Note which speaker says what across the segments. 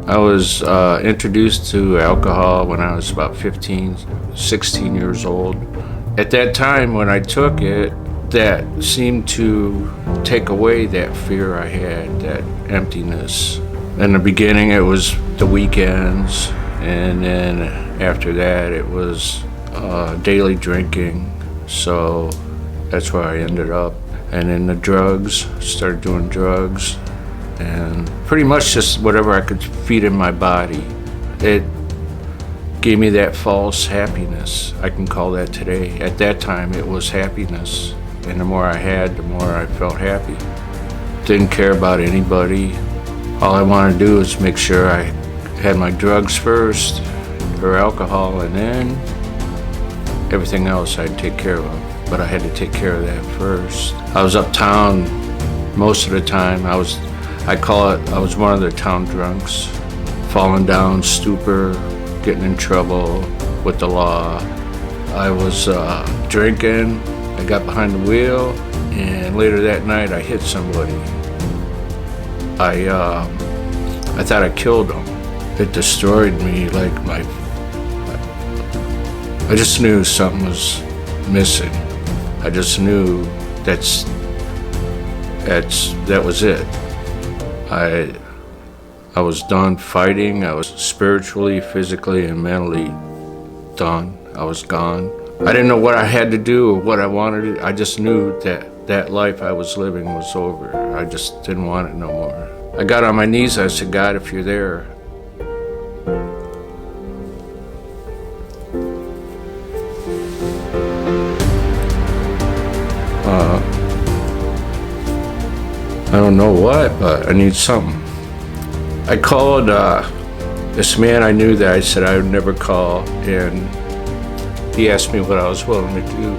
Speaker 1: I was introduced to alcohol when I was about 15, 16 years old. At that time when I took it, that seemed to take away that fear I had, that emptiness. In the beginning it was the weekends, and then after that it was daily drinking. So that's where I ended up. And then the drugs, started doing drugs, and pretty much just whatever I could feed in my body. It gave me that false happiness, I can call that today. At that time it was happiness, and the more I had, the more I felt happy. Didn't care about anybody. All I wanted to do was make sure I had my drugs first, or alcohol, and then everything else I'd take care of. But I had to take care of that first. I was uptown most of the time. I was one of the town drunks, falling down, stupor, getting in trouble with the law. I was drinking, I got behind the wheel, and later that night I hit somebody. I thought I killed him. It destroyed me, I just knew something was missing. I just knew that was it. I was done fighting. I was spiritually, physically, and mentally done. I was gone. I didn't know what I had to do or what I wanted. I just knew that life I was living was over. I just didn't want it no more. I got on my knees. I said, God, if you're there, I don't know what, but I need something. I called this man I knew that I said I would never call, and he asked me what I was willing to do,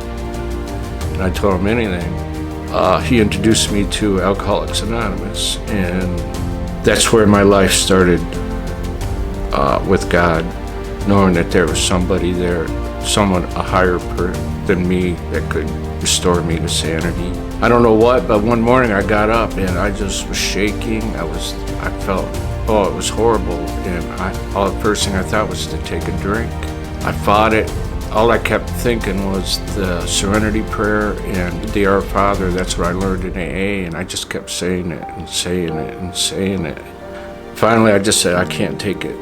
Speaker 1: and I told him anything. He introduced me to Alcoholics Anonymous, and that's where my life started with God, knowing that there was somebody there, a higher than me that could restore me to sanity. I don't know what, but one morning I got up and I just was shaking. I felt, it was horrible. And the first thing I thought was to take a drink. I fought it. All I kept thinking was the Serenity Prayer and the Our Father. That's what I learned in AA, and I just kept saying it and saying it and saying it. Finally, I just said, I can't take it.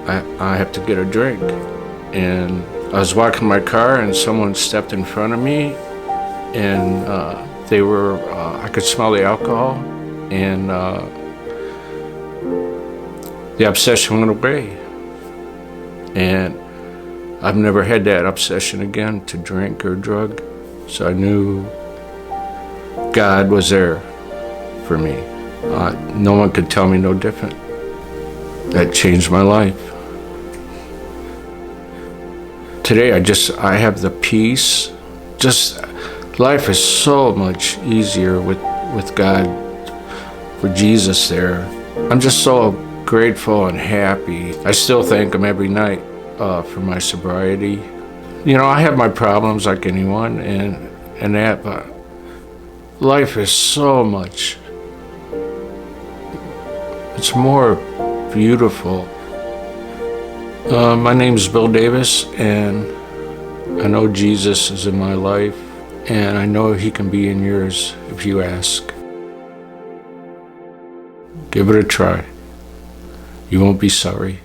Speaker 1: I have to get a drink. And I was walking my car and someone stepped in front of me, and I could smell the alcohol, and the obsession went away. And I've never had that obsession again to drink or drug. So I knew God was there for me. No one could tell me no different. That changed my life. Today I have the peace. Life is so much easier with God, with Jesus there. I'm just so grateful and happy. I still thank Him every night for my sobriety. You know, I have my problems like anyone, and that, but life is so much. It's more beautiful. My name's Bill Davis, and I know Jesus is in my life, and I know He can be in yours if you ask. Give it a try. You won't be sorry.